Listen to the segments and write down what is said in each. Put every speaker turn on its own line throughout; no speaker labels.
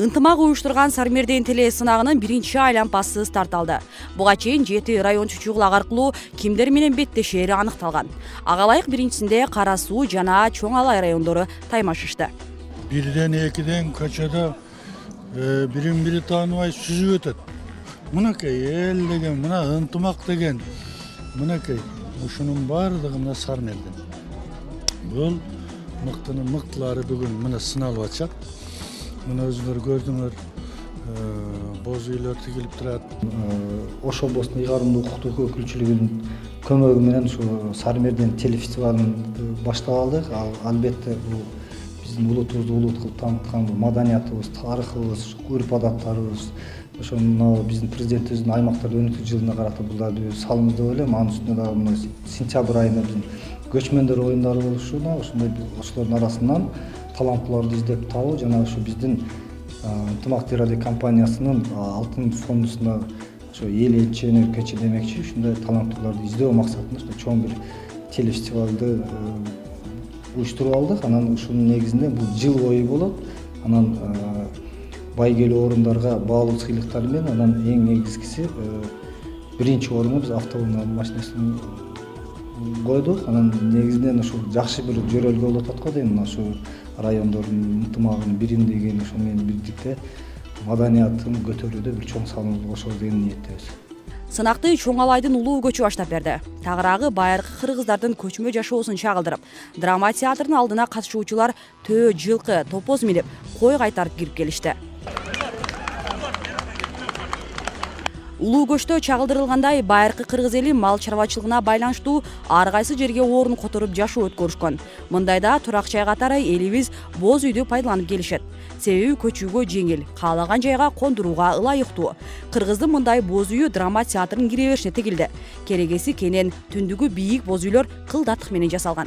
Ынтымак уюштурган Сармерден теле сынагынын биринчи айлампасы старт алды. Буга чейин 7 район чучугулак аркылуу кимдер менен беттешери аныкталган. Ага ылайык биринчисинде Кара Суу жана Чоң Алай райондору таймашышты.
Бирден экиден көчөдө бирин бири тааныбай сүзүп өтөт. Мынакей эл деген, мына ынтымак деген, мынакей ушунун баардыгы мына Сармерден. Бул мыктынын мыктылары бүгүн мына сыналып атышат. Мына өзүңөр көрдүңөр, боз үйлөр тигилип турат.
Ош областын ыйгарымдуу укуктук өкүлчүлүгүнүн көмөгү менен ушу Сармерден телефестивалын баштап алдык. Албетте бул биздин улутубузду улут кылып тааныткан маданиятыбыз, тарыхыбыз, үрп адаттарыбыз, ошону биздин президентибиздин аймактарда өнүктүү жылына карата бул дагы салымыз деп ойлойм. Анын үстүнө дагы мына сентябрь айында биздин көчмөндөр оюндары болушуна, ошондой ошолордун арасынан таланттууларды издеп табуу жана ушу биздин ынтымак телерадио компаниясынын алтын фондусуна ошо эл элчи өнөр демекчи ушундай таланттууларды издөө максатында чоң бир телефестивалды уюштуруп алдык. Анан ушунун негизинде бул жыл бою болот. Анан байгелүү орундарга баалуу сыйлыктар менен, анан эң негизгиси биринчи орунга биз автоунаа машинасын койдук. Анан негизинен ушул жакшы бир жөрөлгө болуп атат го дейм. Ушу райондордун ынтымагын, биримдигин, ошол менен бирдикте маданиятын көтөрүүдө бир чоң салымыбызды кошобуз деген ниеттебиз.
Сынакты Чоң Алайдын улуу көчү баштап берди. Тагыраагы байыркы кыргыздардын көчмө жашоосун чагылдырып, драма театрынын алдына катышуучулар төө, жылкы, топоз минип, кой кайтарып кирип келишти. Улуу көчтө чагылдырылгандай байыркы кыргыз эли мал чарбачылыгына байланыштуу ар кайсы жерге орун которуп жашоо өткөрүшкөн. Мындайда турак жай катары элибиз боз үйдү пайдаланып келишет. Себеби көчүүгө жеңил, каалаган жайга кондурууга ылайыктуу. Кыргыздын мындай боз үйү драма театрынын кире беришине тигилди. Керегеси кенен түндүгү бийик боз үйлөр кылдатык менен жасалган.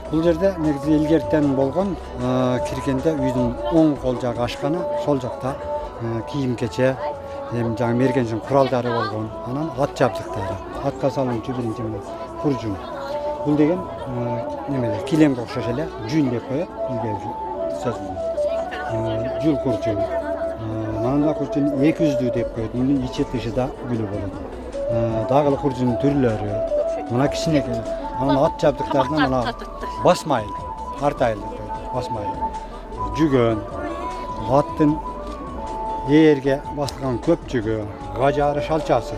Бул жерде негизи илгертен болгон киргенде үйдүн оң кол жагы ашкана, сол жакта кийим кече, жаңы мергенчилик куралдары болгон, анан ат жабдыктары, атка салуучу биринчи куржун. Бул деген немелер килемге окшош эле жүн деп коет, үйгө сөзүн. Жул куржун. Мына куржун 200дүү деп коет. Мунун ичи тышы да гүлү болот. Дагы куржунун түрлөрү. Мына кичинекей. Анан ат жабдыктарынан мына басмайыл, артайыл деп коет. Басмайыл. Жүгөн, аттын ээрге басылган көпчүгү, гажары, шалчасы.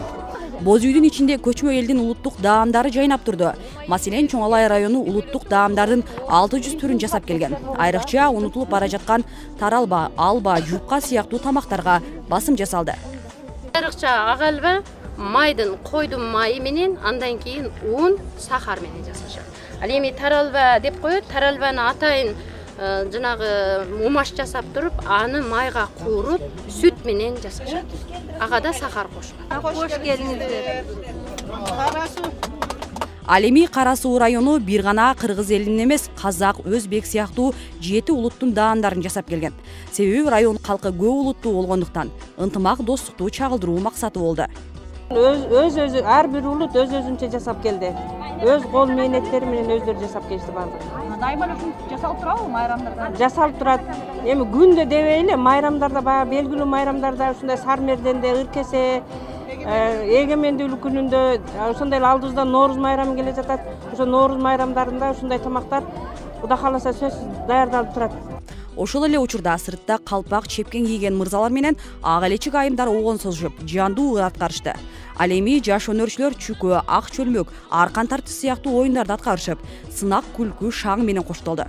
Боз үйдүн ичинде көчмө элдин улуттук даамдары жайнап турду. Маселен, Чоң Алай району улуттук даамдардын 600 түрүн жасап келген. Айрыкча унутулуп бара жаткан таралба, алба, жупка сыяктуу тамактарга басым жасалды.
Айрыкча ак алба майдын, койдун майы менен, андан кийин ун, сахар менен жасашат. Ал эми таралба деп коет, таралбаны атайын жанагы умаш жасап туруп, аны майга кууруп, сүт менен жасашат. Ага да сахар кошулат.
Кош келиңиздер.
Ал эми Кара Суу району бир гана кыргыз элинин эмес, казак, өзбек сыяктуу 7 улуттун даамдарын жасап келген. Себеби район калкы көп улуттуу болгондуктан ынтымак, достукту чагылдыруу максаты болду.
Өзү ар бир улут өзүнчө жасап келди. Өз кол мээнеттери менен өздөрү жасап келишти баардыгы.
Дайыма жасалып турабы майрамдарда?
Жасалып турат. Эми күндө дебей эле майрамдарда, баягы белгилүү майрамдарда ушундай Сармерденде, Ыркесе, эгемендүүлүк күнүндө ошондой эле алдыбызда Нооруз майрамы келе жатат. Ошо Нооруз майрамдарында ушундай тамактар Кудай кааласа сөзсүз даярдалып турат.
Ошол эле учурда сыртта калпак, чепкен кийген мырзалар менен ак элечик айымдар огон созушуп, жандуу ыр аткарышты. Ал эми жаш өнөрчүлөр чүкө, ак чөлмөк, аркан тартыш сыяктуу оюндарды аткарышып, сынак, күлкү, шаң менен коштолду.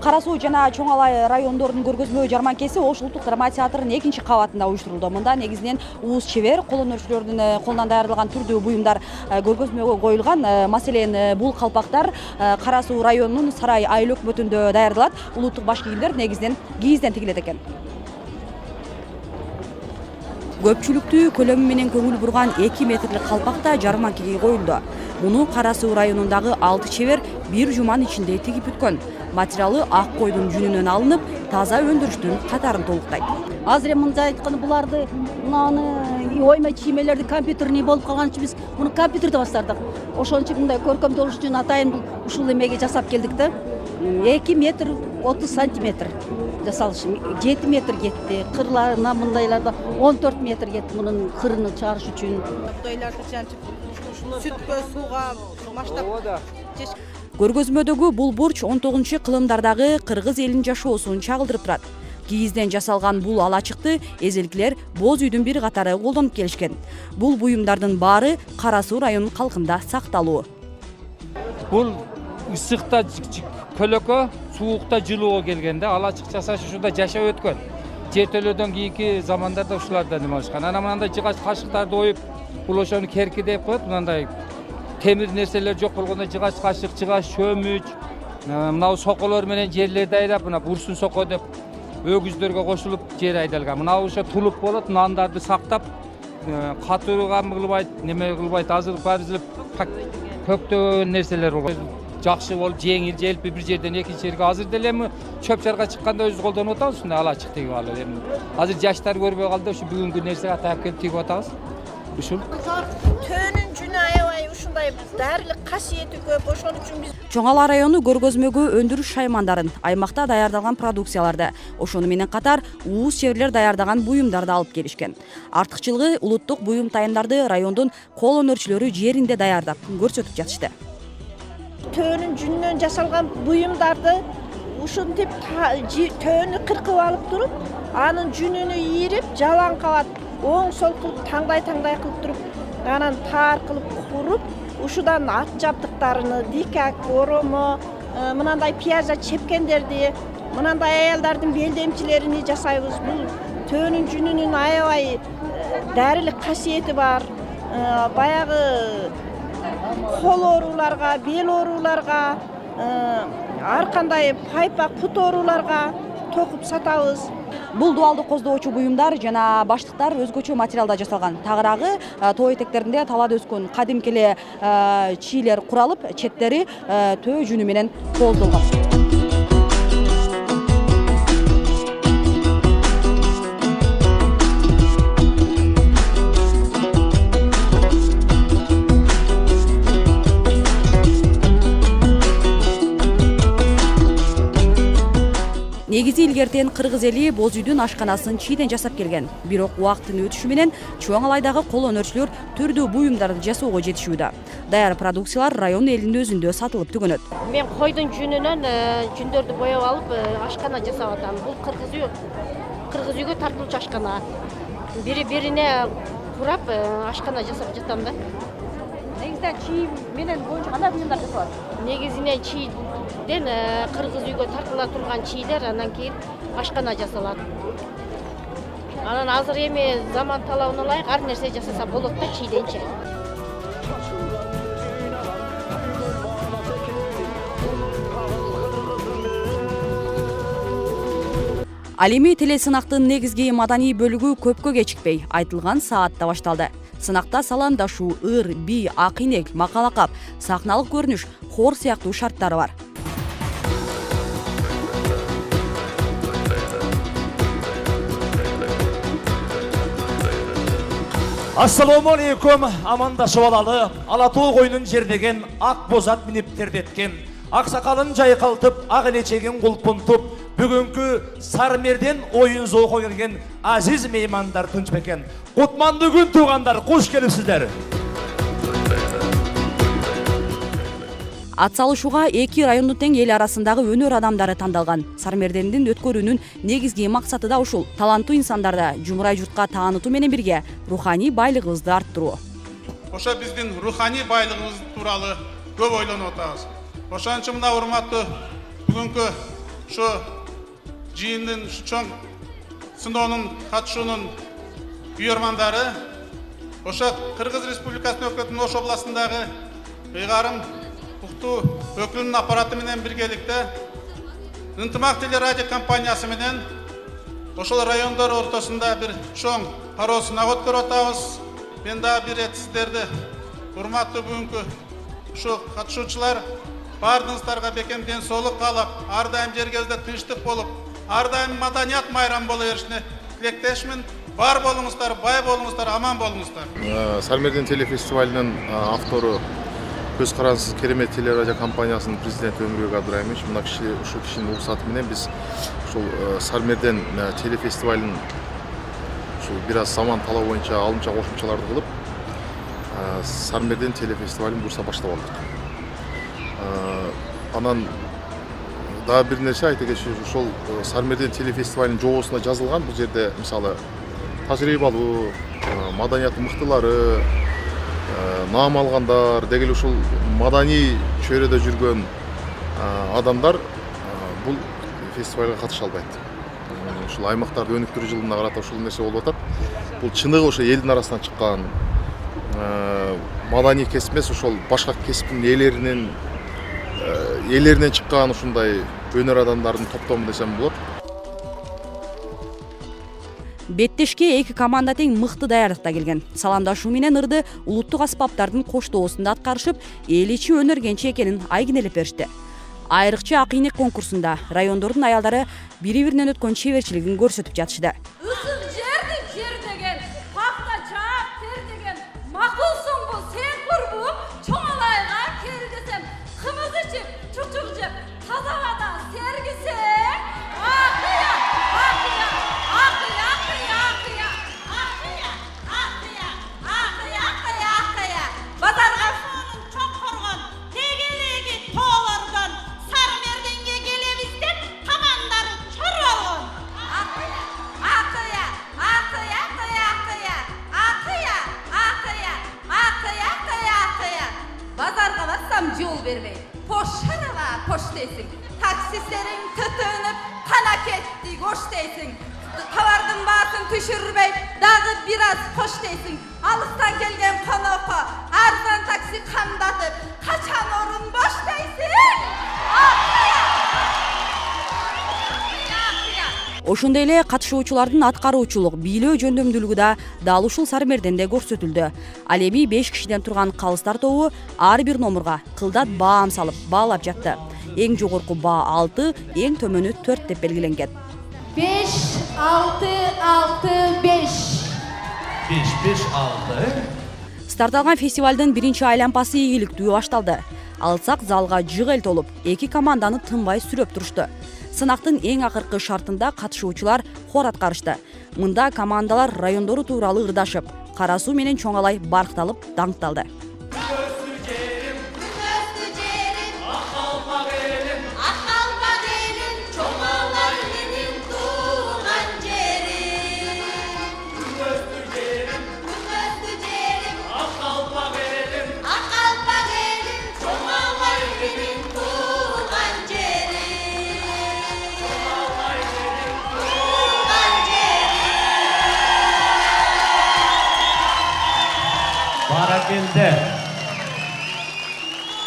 Кара Суу жана Чоң Алай райондорунун көргөзмө жарманкеси Ош улуттук драма театрынын 2-чи кабатында уюштурулду. Мында негизинен уус чебер, кол өнөрчүлөрдүн колунан даярдалган түрдүү буюмдар көргөзмөгө коюлган. Маселен, бул калпактар Кара Суу районунун Сарай айыл өкмөтүндө даярдалат. Улуттук баш кийимдер негизинен кийизден тигилет экен. Көпчүлүктүү көлөмү менен көңүл бурган 2 метрлик калпак да жарманкеге коюлду. Муну Кара Суу районундагы 6 чебер бир жуманын ичинде тигип бүткөн. Материалы ак койдун жүнүнөн алынып, таза өндүрүштүн катарын толуктайт.
Азыр мындай айтканда буларды мынаны
ойма чиймелерди компьютерный болуп калган үчүн биз муну компьютерде баштардык. Ошон үчүн мындай көркөмдөлүш үчүн атайын ушул эмеге жасап келдик да. 2 метр 30 сантиметр жасалышы, 7 метр кетти. Кырларына мындайларда 14 метр кетти мунун кырын чыгарыш үчүн.
Тойларды жанчып, сүткө, сууга баштап.
Көргөзмөдөгү бул бурч 19-кылымдардагы кыргыз элинин жашоосун чагылдырып турат. Кийизден жасалган бул алачыкты эзелкилер боз үйдүн бир катары колдонуп келишкен. Бул буюмдардын баары Кара Суу районунун калкында сакталуу.
Бул ысыкта көлөкө, суукта жылууга келгенде алачык жасаш ушунда жашап өткөн. Жертөлөөдөн кийинки замандарда ушулардан неме алышкан. Анан мындай жыгач кашыктарды оюп, бул ошону керки деп коет. Мындай темир нерселер жок болгондо жыгач кашык, жыгач чөмүч, мынау соколор менен жерлерди айдап, мына бурсун соко деп өгүздөргө кошулуп жер айдалган. Мына ошо тулуп болот, нандарды сактап, катууга кылбайт, неме кылбайт, азырып көптөгөн нерселер болот. Жакшы болуп, жеңил, желпи бир жерден экинчи жерге. Азыр деле эми чөп жарга чыкканда өзүбүз колдонуп атабыз, ушундай алачык тигип алып. Эми азыр жаштар көрбөй калды, ушу бүгүнкү нерсеге таяп келип тигип атабыз. Ушул
Төөнүн жүнү аябай ушундай дарылык касиети көп. Ошон үчүн биз
Чоң Ала району көргөзмөгө өндүрүш шаймандарын, аймакта даярдалган продукцияларды, ошону менен катар ууз чеберлер даярдаган буюмдарды алып келишкен. Артыкчылыгы улуттук буюм тайымдарды райондун кол өнөрчүлөрү жеринде даярдап көрсөтүп жатышты.
төөнүн жүнүнөн жасалган буюмдарды ушинтип төөнү кыркып алып туруп, анын жүнүнү ийирип, жалаң кабат оң сол кылып таңдай кылып туруп, анан таар кылып куруп, ушудан ат жабдыктарыны, дикак, оромо, мынандай пияза чепкендерди, мынандай аялдардын белдемчилерини жасайбыз. Бул төөнүн жүнүнүн аябай дарылык касиети бар. Баягы кол ооруларга, бел ооруларга, ар кандай пайпак, пут ооруларга токуп сатабыз.
Бул дуалды коздоочу буюмдар жана баштыктар өзгөчө материалда жасалган. Тагыраагы тоо этектеринде талаада өскөн кадимки эле чийлер куралып, четтери төө жүнү менен кооздолгон. Негизи илгертен кыргыз эли боз үйдүн ашканасын чийден жасап келген. Бирок убакыттын өтүшү менен Чоң Алайдагы кол өнөрчүлөр түрдүү буюмдарды жасоого жетишүүдө. Даяр продукциялар район элинин өзүндө сатылып түгөнөт.
Мен койдун жүнүнөн жүндөрдү бояп алып ашкана жасап атам. Бул кыргыз үйгө тартылчу ашкана. Бири-бирине курап ашкана жасап жатам да.
негизинен чийим менен боюнча кандай буюмдар жасалат?
Негизинен чийден кыргыз үйгө тартыла турган чийлер, андан кийин ашкана жасалат. Анан азыр эми заман талабына ылайык ар нерсе жасаса болот да чийденчи.
Ал эми телесынактын негизги маданий бөлүгү көпкө кечикпей айтылган саатта башталды. Сынакта саламдашуу, ыр, би, акыйнек, макалакап, сахналык көрүнүш, хор сыяктуу шарттары бар.
Ассаламу алейкум, амандашып алалы, ала тоо койнун жердеген ак бозат минип тердеткен, ак сакалын жайкалтып, ак элечегин кулпунтуп, бүгүнкү Сармерден оюн зоого келген азиз меймандар тынч бекен. Кутмандуу күн туугандар, куш келипсиздер.
Ат салышууга эки райондун тең эл арасындагы өнөр адамдары тандалган. Сармердендин өткөрүүнүн негизги максаты да ушул. Таланттуу инсандарды жумурай журтка таанытуу менен бирге руханий байлыгыбызды арттыруу.
Ошо биздин руханий байлыгыбыз тууралуу көп ойлонуп атабыз. Ошон үчүн мына урматтуу бүгүнкү ушу жыйындын чоң сыноонун катышуунун үйөрмандары ошо Кыргыз Республикасынын өкмөтүнүн Ош областындагы ыйгарым уктуу өкүлүнүн аппараты менен биргеликте Ынтымак телерадио компаниясы менен ошол райондор ортосунда бир чоң кароо сынак өткөрүп атабыз. Мен дагы бир рет сиздерди урматтуу бүгүнкү ушу катышуучулар баардыгыңыздарга бекем ден соолук каалап, ар дайым жергибизде тынчтык болуп, ар дайым маданият майрам боло беришине тилектешмин. бар болуңуздар, бай болуңуздар, аман болуңуздар.
Сармерден телефестивалінің автору көз қарансыз керемет телерадио компаниясының президенті Өмірбек Абдраимович, мына ушу кишинин уруксаты менен биз ушул Сармерден телефестивалын ушул бир аз заман талабы боюнча алымча кошумчаларды кылып, Сармерден телефестивалын бурса баштап алдык. Анан дагы бир нерсе айта кетишим, ошол Сармерден телефестивалынын жобосуна жазылган бул жерде мисалы тажрыйбалуу, маданияты мыктылары, наам алгандар, дегеле ушул маданий чөйрөдө жүргөн адамдар бул фестивалга катыша албайт. Ушул аймактарды өнүктүрүү жылына карата ушул нерсе болуп атат. Бул чыныгы ошо элдин арасынан чыккан маданий кесип эмес, ошол башка кесиптин ээлеринен чыккан ушундай өнөр адамдардын топтому десем болот.
Беттешке эки команда тең мыкты даярдыкта келген. Саламдашуу менен ырды улуттук аспаптардын коштоосунда аткарышып, эл ичи өнөр кенчи экенин айгинелеп беришти. Айрыкча ак ийнек конкурсунда райондордун аялдары бири-биринен өткөн чеберчилигин көрсөтүп жатышты.
Ысып жерди жер деген, пакта чаап тер деген, макулсуңбу, сен курбу, чоңалайга кел десем, кымыз ичип, чучук жеп, таза абада сергисең, акыя, акыя, акыя, акыя, акыя, акыя, акыя, акыя, акыя, акыя. Базарга сонун чоңкоргон, тегелеги тоолордон Сармерденге келебиз деп тамандары чор болгон. Акыя, акыя, акыя, акыя, акыя, акыя, акыя, акыя, акыя, акыя. Базарга барсам жол бербей, пошарала пош дейсиң. Таксистериң түтүнүп, кана кетти кош дейсиң. Товардын баасын түшүрбөй, дагы бир аз кош дейсиң. Алыстан келген конокко арзан такси кандатып, качан орун бош дейсиң.
Ошондой эле катышуучулардын аткаруучулук, бийлөө жөндөмдүүлүгү да дал ушул Сармерденде көрсөтүлдү. Ал эми 5 кишиден турган калыстар тобу ар бир номурга кылдат баам салып, баалап жатты. Эң жогорку баа 6, эң төмөнү 4 деп белгиленген.
5, 6, 6, 5.
5, 5, 6.
Старт алган фестивалдын биринчи айланпасы ийгиликтүү башталды. Алсак залга жык эл толуп, эки команданы тынбай сүрөп турушту. Сынактын эң акыркы шартында катышуучулар хор аткарышты. Мында командалар райондору тууралуу ырдашып, кара суу менен чоңалай баркталып, даңкталды.
Barakelde.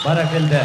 Barakelde.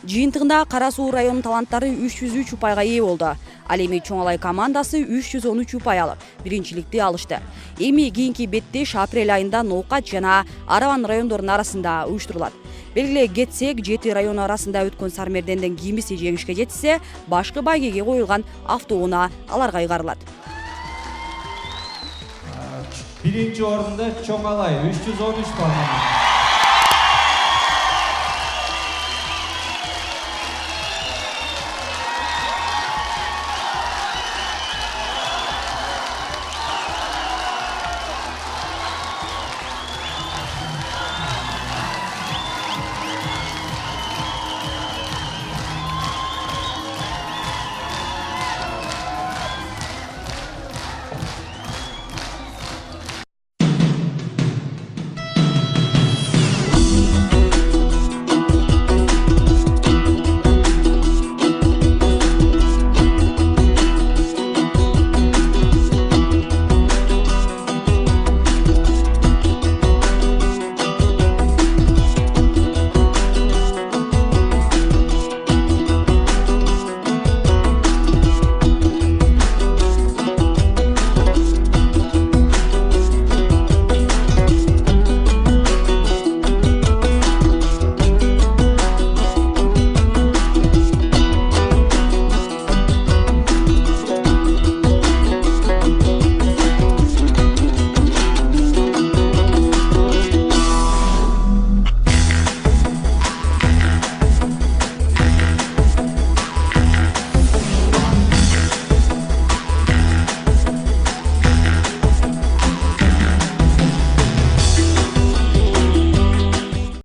Жыйынтыгында Кара Суу районунун таланттары 303 упайга ээ болду. Ал эми Чоңалай командасы 313 упай алып, биринчиликти алышты. Эми кийинки беттеш апрель айында Ноокат жана Араван райондорунун арасында уюштурулат. Белгиле кетсек, 7 район арасында өткөн Сармерденден кийинкиси жеңишке жетсе, башкы байгеге коюлган автоунаа аларга ыйгарылат.
Биринчи орунда Чоңалай 313 балл.